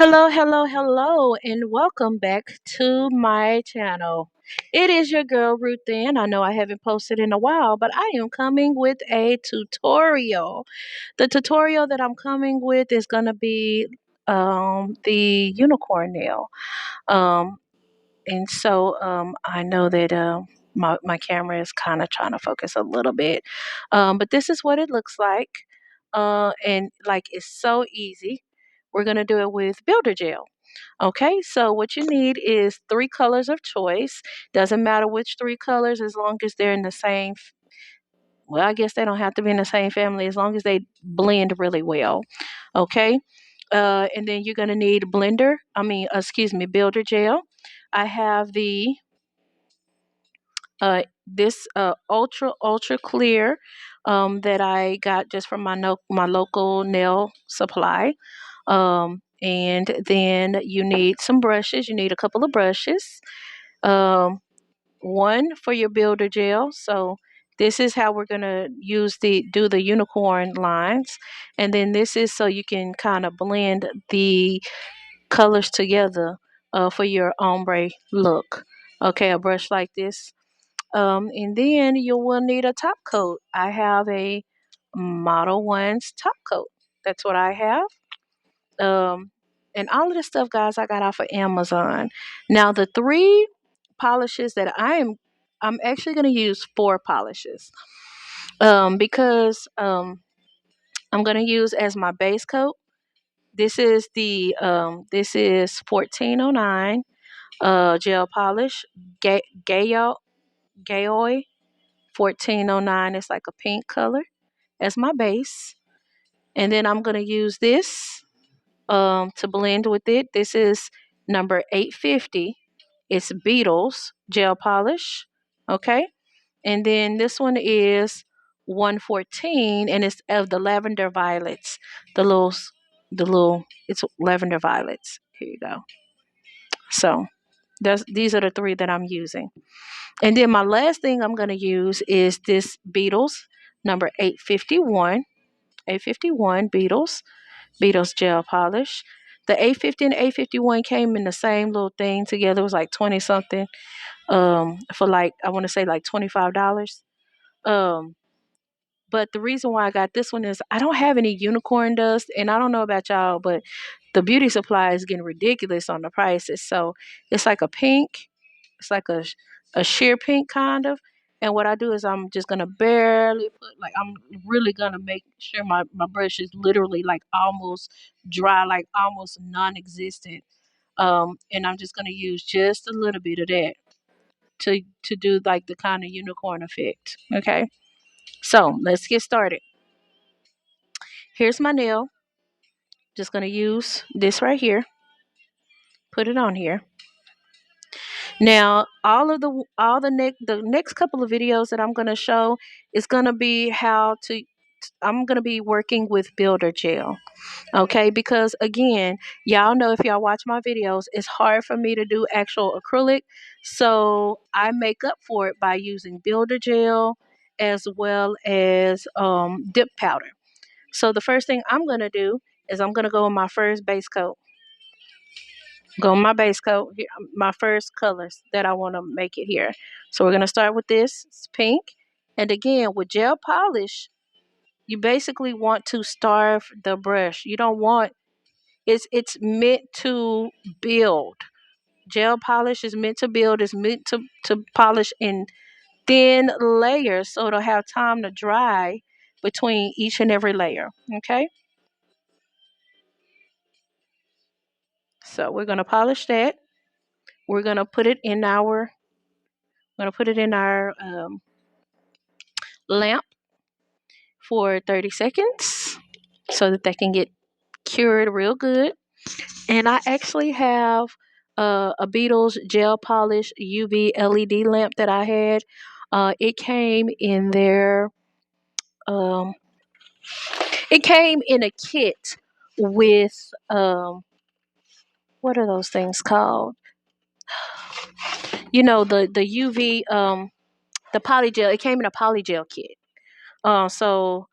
Hello, hello, hello, and welcome back to my channel. It is your girl Ruth Ann. I know I haven't posted in a while, but I am coming with a tutorial. The tutorial that I'm coming with is going to be the unicorn nail. Um, and so I know that my camera is kind of trying to focus a little bit, but this is what it looks like. And like it's so easy. We're going to do it with Builder Gel. Okay, so what you need is three colors of choice. Doesn't matter which three colors as long as they're in the same. Well, I guess they don't have to be in the same family as long as they blend really well. Okay, and then you're gonna need blender. Excuse me, builder gel. I have the this ultra clear that I got just from my local nail supply. And then you need some brushes. You need a couple of brushes. Um, one for your builder gel. So this is how we're gonna do the unicorn lines, and then this is so you can kind of blend the colors together for your ombre look. Okay, a brush like this. And then you will need a top coat. I have a Model One's top coat. That's what I have. Um, and all of this stuff, guys, I got off of Amazon. Now, the three polishes that I'm actually going to use four polishes because I'm going to use as my base coat. This is 1409 gel polish, Gayo Gaoi 1409. It's like a pink color as my base, and then I'm going to use this to blend with it. This is number 850. It's Beetles gel polish. Okay. And then this one is 114 and it's of the lavender violets. The little, it's lavender violets. Here you go. So these are the three that I'm using. And then my last thing I'm going to use is this Beetles number 851. 851 Beetles gel polish. The 850 and 851 came in the same little thing together. It was like 20 something for like, I want to say like $25. Um, but the reason why I got this one is I don't have any unicorn dust, and I don't know about y'all, but the beauty supply is getting ridiculous on the prices. So it's like a pink, it's like a sheer pink kind of. And what I do is I'm just gonna barely put like I'm really gonna make sure my brush is literally like almost dry, like almost non-existent. And I'm just gonna use just a little bit of that to do like the kind of unicorn effect. Okay, so let's get started. Here's my nail. Just gonna use this right here. Put it on here. Now, the next couple of videos that I'm gonna show is gonna be how to. I'm gonna be working with Builder Gel. Okay, because again, y'all know if y'all watch my videos, it's hard for me to do actual acrylic, so I make up for it by using Builder Gel as well as dip powder. So the first thing I'm gonna do is I'm gonna go on my first base coat. Go on my base coat, my first colors that I want to make it here. So we're gonna start with this. It's pink, and again with gel polish, you basically want to starve the brush. You don't want it's meant to build. Gel polish is meant to build. It's meant to polish in thin layers so it'll have time to dry between each and every layer. Okay, so we're gonna polish that. We're gonna put it in our lamp for 30 seconds so that they can get cured real good. And I actually have a Beatles gel polish UV LED lamp that I had. It came in there. Um, it came in a kit with what are those things called? You know the UV the polygel. It came in a polygel kit. So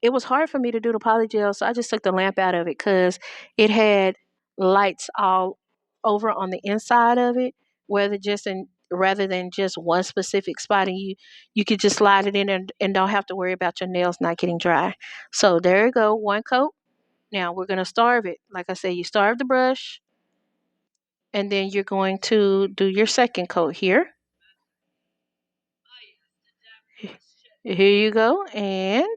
it was hard for me to do the polygel, so I just took the lamp out of it because it had lights all over on the inside of it, rather than just one specific spot, and you could just slide it in and don't have to worry about your nails not getting dry. So there you go, one coat. Now we're gonna starve it. Like I said, you starve the brush, and then you're going to do your second coat here. Here you go, and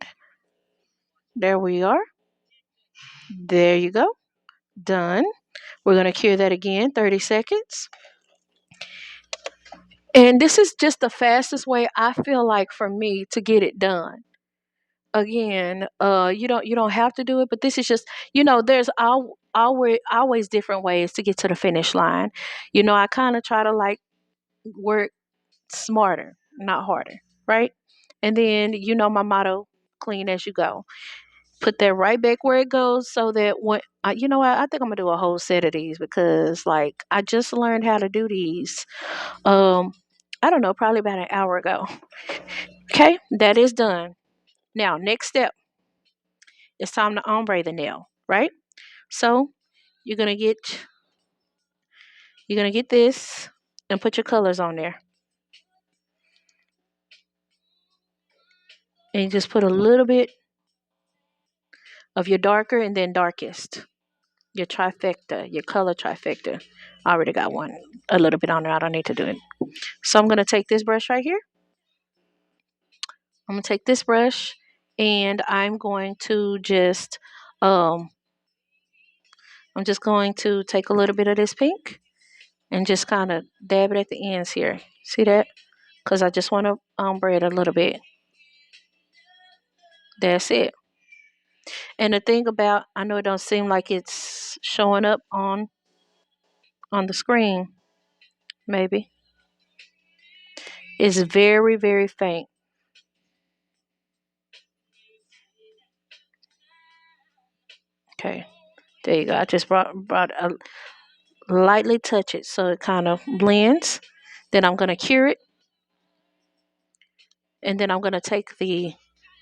there we are. There you go. Done. We're going to cure that again, 30 seconds. And this is just the fastest way I feel like for me to get it done. Again, you don't have to do it, but this is just, there's always different ways to get to the finish line. I kind of try to like work smarter, not harder, right? And then my motto, clean as you go. Put that right back where it goes, so that when I think I'm gonna do a whole set of these, because like I just learned how to do these. Um, I don't know, probably about an hour ago. Okay, that is done. Now, next step, it's time to ombre the nail, right? So you're gonna get you're gonna get this and put your colors on there, and you just put a little bit of your darker and then darkest, your trifecta, your color trifecta. I already got one, a little bit on there. I don't need to do it. So I'm gonna take this brush right here. I'm gonna take this brush, and um I'm just going to take a little bit of this pink and just kind of dab it at the ends here. See that? Because I just want to ombre it a little bit. That's it. And the thing about, I know it don't seem like it's showing up on the screen, maybe. It's very, very faint. Okay, there you go. I just brought a lightly touch it so it kind of blends. Then I'm gonna cure it, and then I'm gonna take the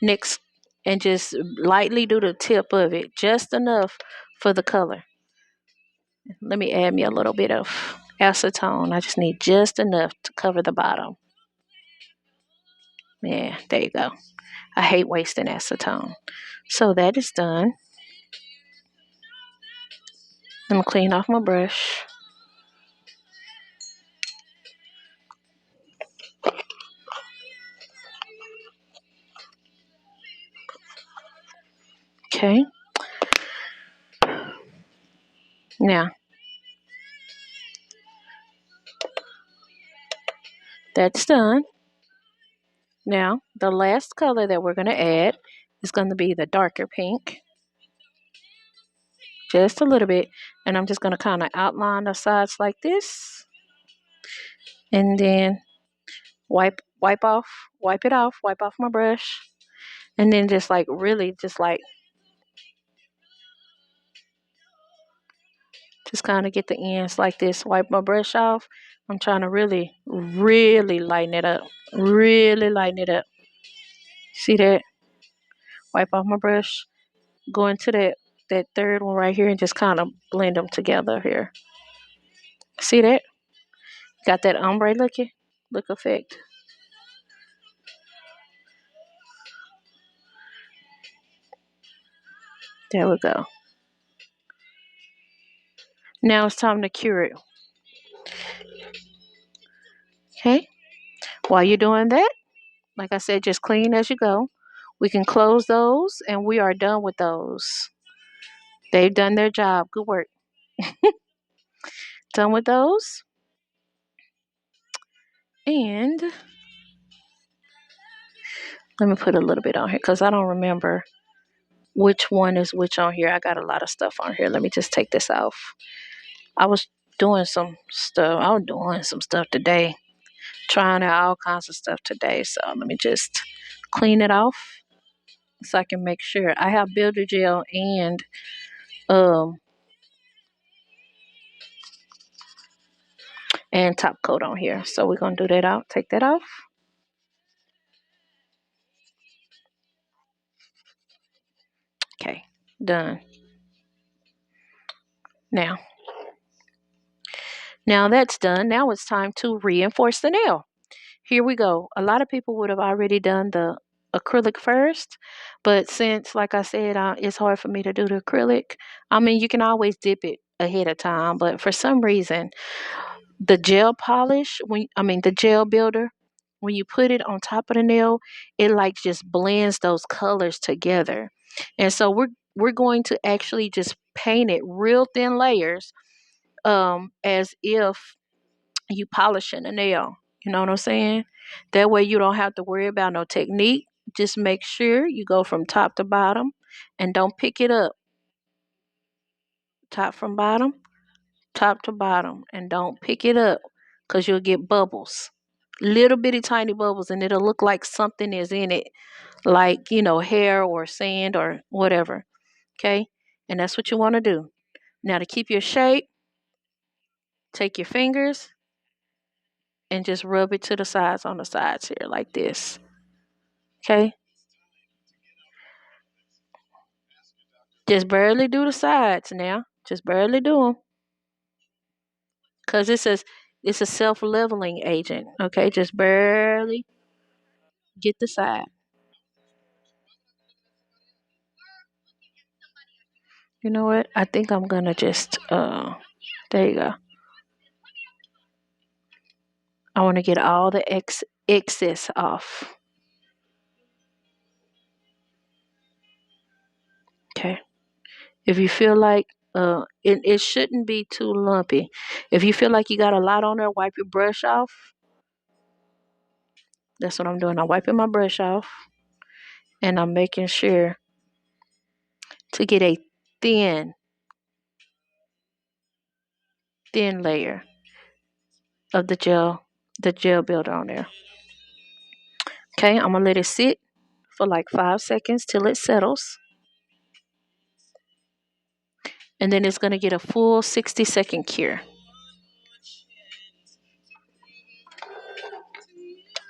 next and just lightly do the tip of it, just enough for the color. Let me add me a little bit of acetone. I just need just enough to cover the bottom. Yeah, there you go. I hate wasting acetone. So that is done. I'm gonna clean off my brush. Okay. Now that's done. Now the last color that we're gonna add is gonna be the darker pink. Just a little bit. And I'm just gonna kind of outline the sides like this. And then wipe off my brush. And then just like really just kind of get the ends like this, wipe my brush off. I'm trying to really, really lighten it up. Really lighten it up. See that? Wipe off my brush. Go into that third one right here and just kind of blend them together here. See that? Got that ombre look effect. There we go. Now it's time to cure it. Okay? While you're doing that, like I said, just clean as you go. We can close those, and we are done with those. They've done their job. Good work. Done with those. And let me put a little bit on here because I don't remember which one is which on here. I got a lot of stuff on here. Let me just take this off. I was doing some stuff. I was doing some stuff today. Trying out all kinds of stuff today. So let me just clean it off so I can make sure. I have builder gel um and top coat on here. So we're gonna do that out. Take that off. Okay, done. Now Now that's done. Now it's time to reinforce the nail. Here we go. A lot of people would have already done the acrylic first, but since, like I said, it's hard for me to do the acrylic. I mean, you can always dip it ahead of time, but for some reason, the gel polish, the gel builder, when you put it on top of the nail, it like just blends those colors together. And so we're going to actually just paint it real thin layers, as if you polishing a nail. You know what I'm saying? That way you don't have to worry about no technique. Just make sure you go from top to bottom and don't pick it up. Top from bottom, top to bottom, and don't pick it up because you'll get bubbles. Little bitty tiny bubbles, and it'll look like something is in it, like, hair or sand or whatever. Okay? And that's what you want to do. Now, to keep your shape, take your fingers and just rub it to the sides, on the sides here, like this. Okay? Just barely do the sides now. Just barely do them. Because it's a self leveling agent. Okay? Just barely get the side. You know what? I think I'm going to just, there you go. I want to get all the excess off. Okay? If you feel like it shouldn't be too lumpy. If you feel like you got a lot on there, wipe your brush off. That's what I'm doing. I'm wiping my brush off and I'm making sure to get a thin, thin layer of the gel builder on there. Okay, I'm gonna let it sit for like 5 seconds till it settles. And then it's gonna get a full 60-second cure.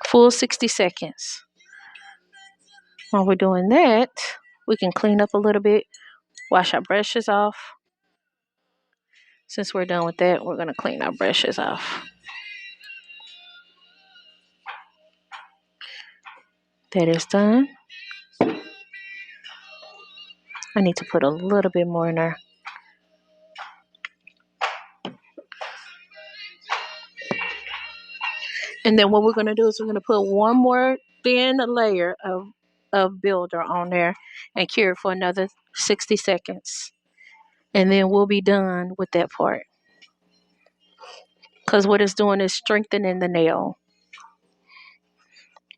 Full 60 seconds. While we're doing that, we can clean up a little bit, wash our brushes off. Since we're done with that, we're gonna clean our brushes off. That is done. I need to put a little bit more in there. And then what we're gonna do is we're gonna put one more thin layer of builder on there and cure it for another 60 seconds. And then we'll be done with that part. Because what it's doing is strengthening the nail.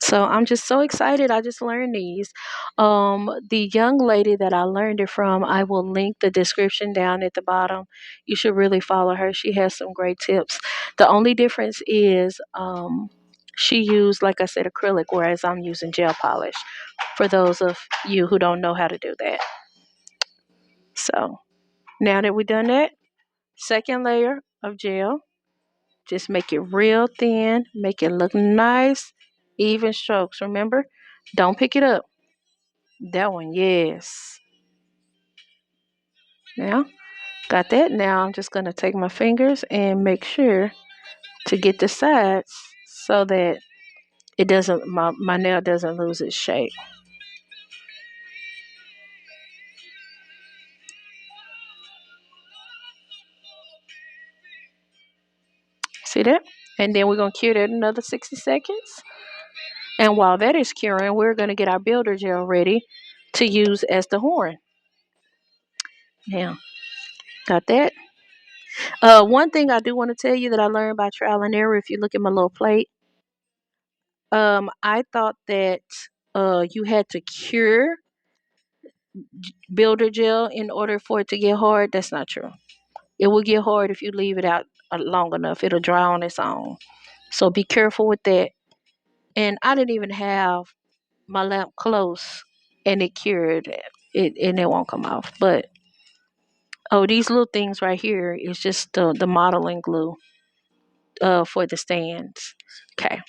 So I'm just so excited. I just learned these. The young lady that I learned it from, I will link the description down at the bottom. You should really follow her. She has some great tips. The only difference is she used, like I said, acrylic, whereas I'm using gel polish. For those of you who don't know how to do that. So now that we've done that, second layer of gel. Just make it real thin, make it look nice, even strokes. Remember, don't pick it up. That one, yes. Now, got that. Now I'm just going to take my fingers and make sure to get the sides so that my nail doesn't lose its shape. See that? And then we're going to cure that another 60 seconds. And while that is curing, we're going to get our builder gel ready to use as the horn. Now, got that? One thing I do want to tell you that I learned by trial and error, if you look at my little plate, I thought that you had to cure builder gel in order for it to get hard. That's not true. It will get hard if you leave it out long enough. It'll dry on its own. So be careful with that. And I didn't even have my lamp close, and it cured it, and it won't come off. But oh, these little things right here is just the modeling glue for the stands. Okay.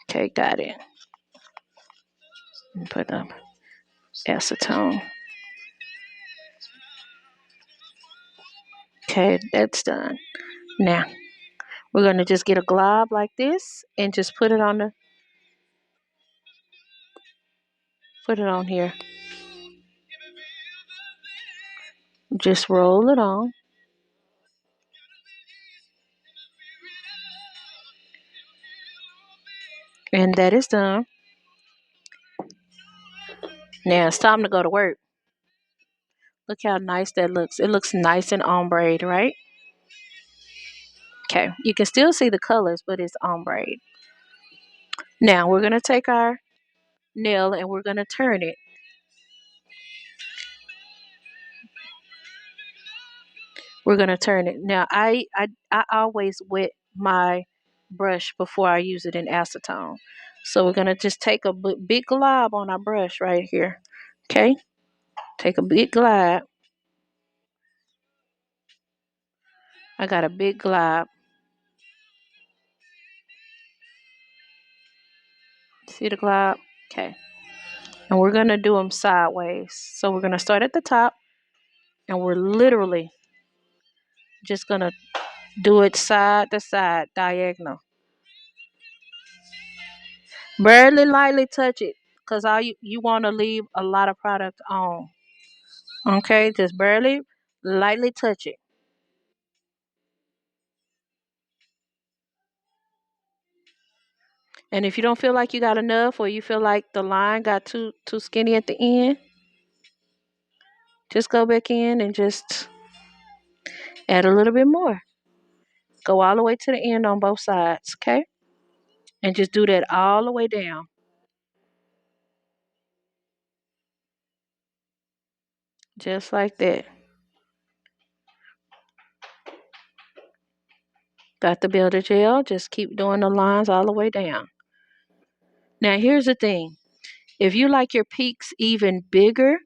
Okay, got it. Put up acetone. Okay, that's done. Now we're gonna just get a glob like this and just put it on here. Just roll it on. And that is done. Now it's time to go to work. Look how nice that looks. It looks nice and ombre, right? Okay, you can still see the colors, but it's ombre. Now we're gonna take our nail and we're gonna turn it. We're gonna turn it. Now I always wet my brush before I use it in acetone. So we're gonna just take a big glob on our brush right here. Okay, take a big glob. I got a big glob. See the glob? Okay. And we're going to do them sideways. So we're going to start at the top and we're literally just going to do it side to side, diagonal. Barely lightly touch it because all you want to leave a lot of product on. Okay, just barely lightly touch it. And if you don't feel like you got enough or you feel like the line got too skinny at the end, just go back in and just add a little bit more. Go all the way to the end on both sides, okay? And just do that all the way down. Just like that. Got the builder gel. Just keep doing the lines all the way down. Now here's the thing. If you like your peaks even bigger,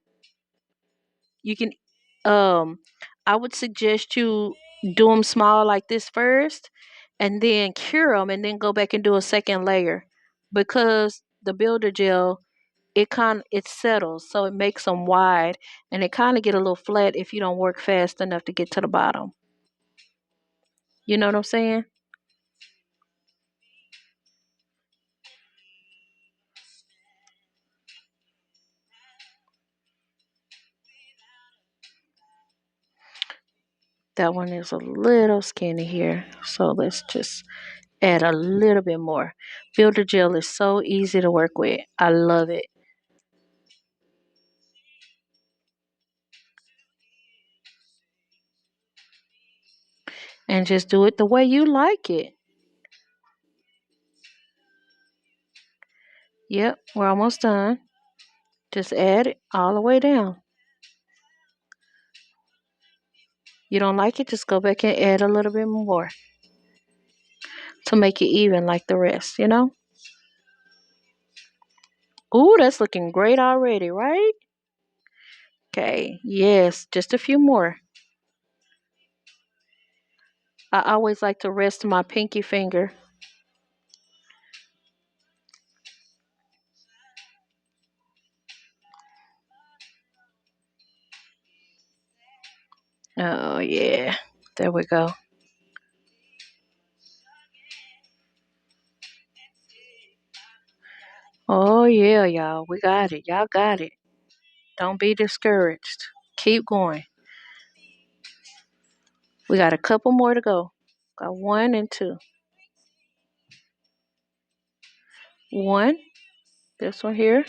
you can I would suggest you do them small like this first and then cure them and then go back and do a second layer because the builder gel it settles so it makes them wide and it kind of get a little flat if you don't work fast enough to get to the bottom. You know what I'm saying? That one is a little skinny here. So let's just add a little bit more. Builder gel is so easy to work with. I love it. And just do it the way you like it. Yep, we're almost done. Just add it all the way down. You don't like it, just go back and add a little bit more to make it even like the rest, you know? Ooh, that's looking great already, right? Okay, yes, just a few more. I always like to rest my pinky finger. Oh, yeah. There we go. Oh, yeah, y'all. We got it. Y'all got it. Don't be discouraged. Keep going. We got a couple more to go. Got one and two. One, this one here.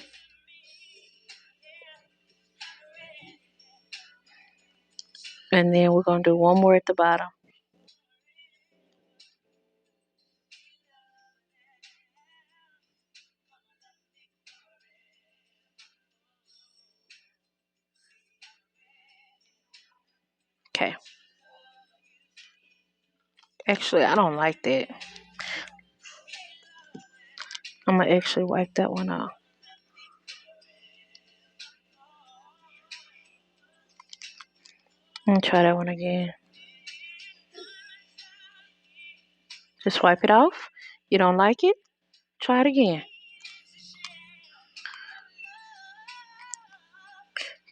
And then we're going to do one more at the bottom. Okay. Actually, I don't like that. I'm going to actually wipe that one off. And try that one again. Just wipe it off. You don't like it? Try it again.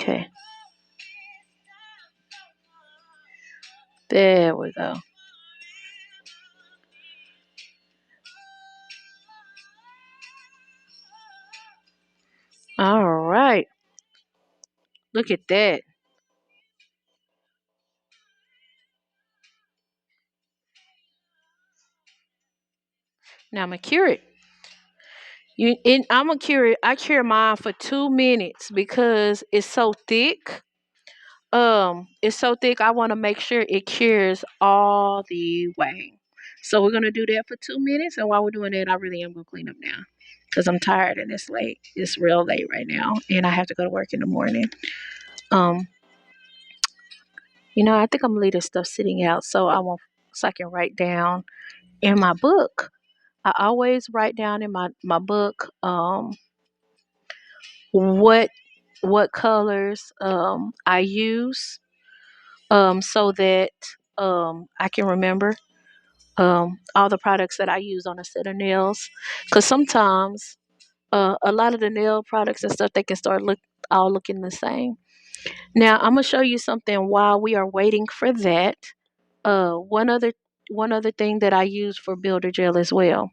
Okay. There we go. All right. Look at that. Now I'm gonna cure it. I'm gonna cure it. I cure mine for 2 minutes because it's so thick. It's so thick. I want to make sure it cures all the way. So we're gonna do that for 2 minutes. And while we're doing that, I really am gonna clean up now because I'm tired and it's late. It's real late right now, and I have to go to work in the morning. Um, I think I'm gonna leave this stuff sitting out so I can write down in my book. I always write down in my book what colors I use so that I can remember all the products that I use on a set of nails. Because sometimes a lot of the nail products and stuff they can start all looking the same. Now I'm gonna show you something while we are waiting for that. Uh, one other one other thing that I use for builder gel as well.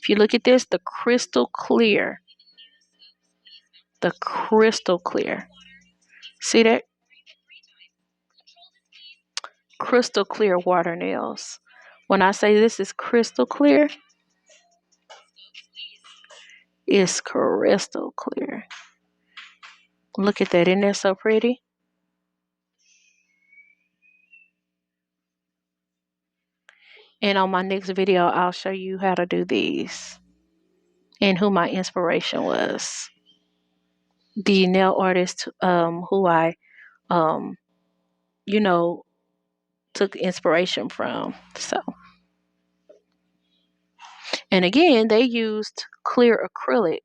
If you look at this, the crystal clear. See that? Crystal clear water nails. When I say this is crystal clear, it's crystal clear. Look at that. Isn't that so pretty? And on my next video, I'll show you how to do these and who my inspiration was. The nail artist who I, um, you know, took inspiration from. So, and again, they used clear acrylic,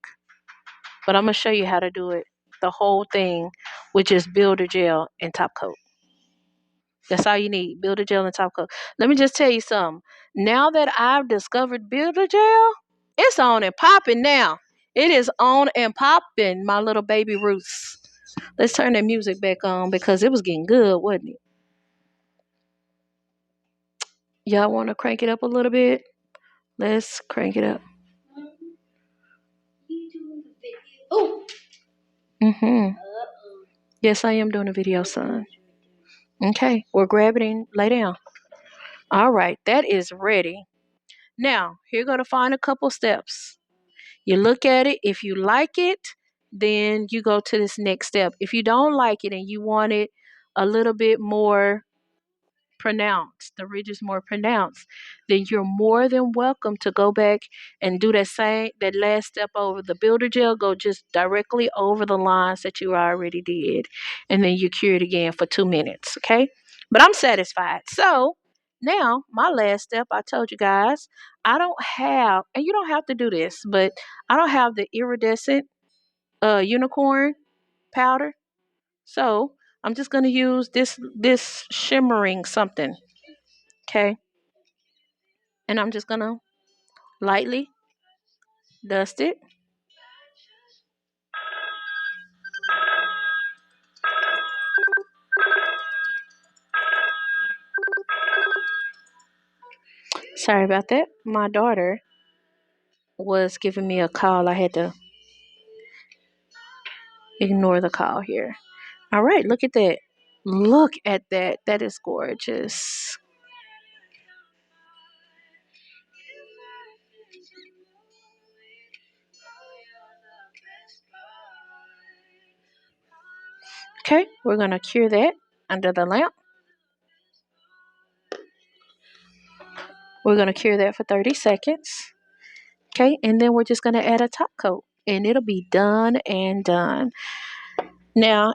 but I'm going to show you how to do it the whole thing with just builder gel and top coat. That's all you need, builder gel and top coat. Let me just tell you something. Now that I've discovered builder gel, it's on and popping now. It is on and popping, my little baby Ruths. Let's turn that music back on because it was getting good, wasn't it? Y'all want to crank it up a little bit? Let's crank it up. Mm-hmm. Yes, I am doing a video, son. Okay, well, grab it and lay down. All right, that is ready. Now, you're going to find a couple steps. You look at it. If you like it, then you go to this next step. If you don't like it and you want it a little bit more pronounced, the ridge is more pronounced, then you're more than welcome to go back and do that last step over the builder gel. Go just directly over the lines that you already did, and then you cure it again for 2 minutes. Okay, but I'm satisfied. So now my last step, I told you guys, I don't have, and you don't have to do this, but I don't have the iridescent unicorn powder, so I'm just gonna use this shimmering something. Okay. And I'm just gonna lightly dust it. Sorry about that. My daughter was giving me a call. I had to ignore the call here. All right, look at that. Look at that. That is gorgeous. Okay, we're gonna cure that under the lamp. We're gonna cure that for 30 seconds. Okay, and then we're just gonna add a top coat and it'll be done and done. Now,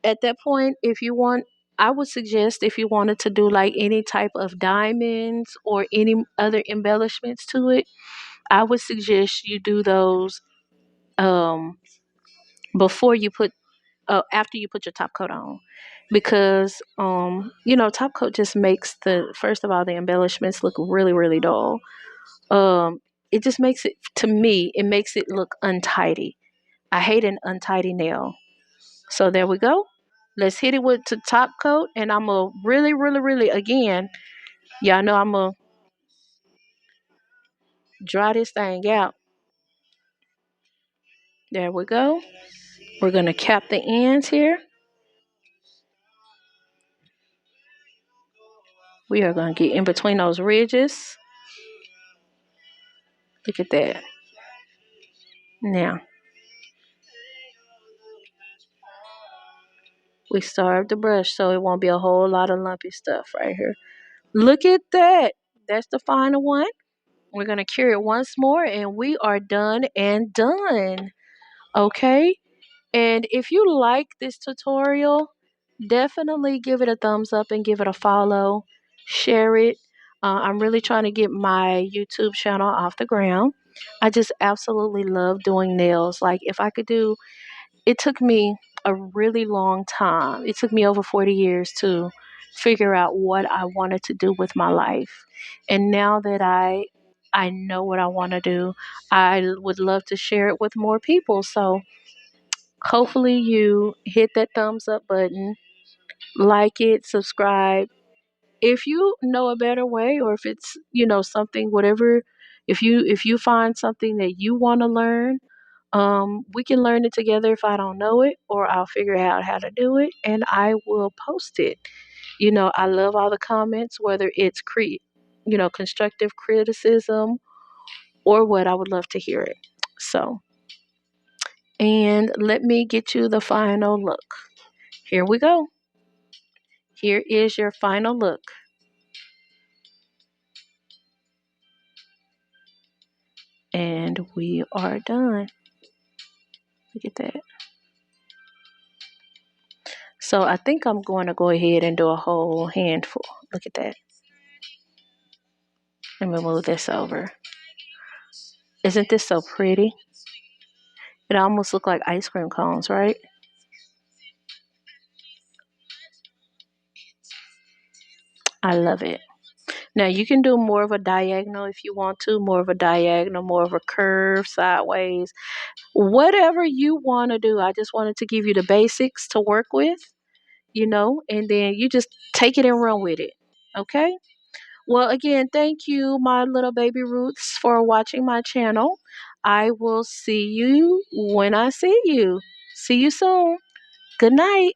at that point, if you want, I would suggest if you wanted to do like any type of diamonds or any other embellishments to it, I would suggest you do those um, before you put after you put your top coat on, because top coat just makes the first of all the embellishments look really really dull. Um, it just makes it, to me, it makes it look untidy. I hate an untidy nail. So there we go. Let's hit it with the top coat, and I'm going to really, really, really, again, y'all know I'm going to dry this thing out. There we go. We're going to cap the ends here. We are going to get in between those ridges. Look at that. Now, we starve the brush so it won't be a whole lot of lumpy stuff right here. Look at that. That's the final one. We're going to cure it once more and we are done and done. Okay? And if you like this tutorial, definitely give it a thumbs up and give it a follow. Share it. I'm really trying to get my YouTube channel off the ground. I just absolutely love doing nails. Like if I could do, it took me a really long time. It took me over 40 years to figure out what I wanted to do with my life. And now that I know what I want to do, I would love to share it with more people. So hopefully you hit that thumbs up button, like it, subscribe. If you know a better way or if it's, something whatever, if you find something that you want to learn, we can learn it together if I don't know it or I'll figure out how to do it and I will post it. I love all the comments, whether it's constructive criticism or what. I would love to hear it. So, and let me get you the final look. Here we go. Here is your final look. And we are done. Look at that. So I think I'm going to go ahead and do a whole handful. Look at that. Let me move this over. Isn't this so pretty? It almost looks like ice cream cones, right? I love it. Now you can do more of a diagonal if you want to, more of a diagonal, more of a curve, sideways, whatever you want to do. I just wanted to give you the basics to work with, and then you just take it and run with it. Okay? Well, again, thank you, my little baby Roots, for watching my channel. I will see you when I see you. See you soon. Good night.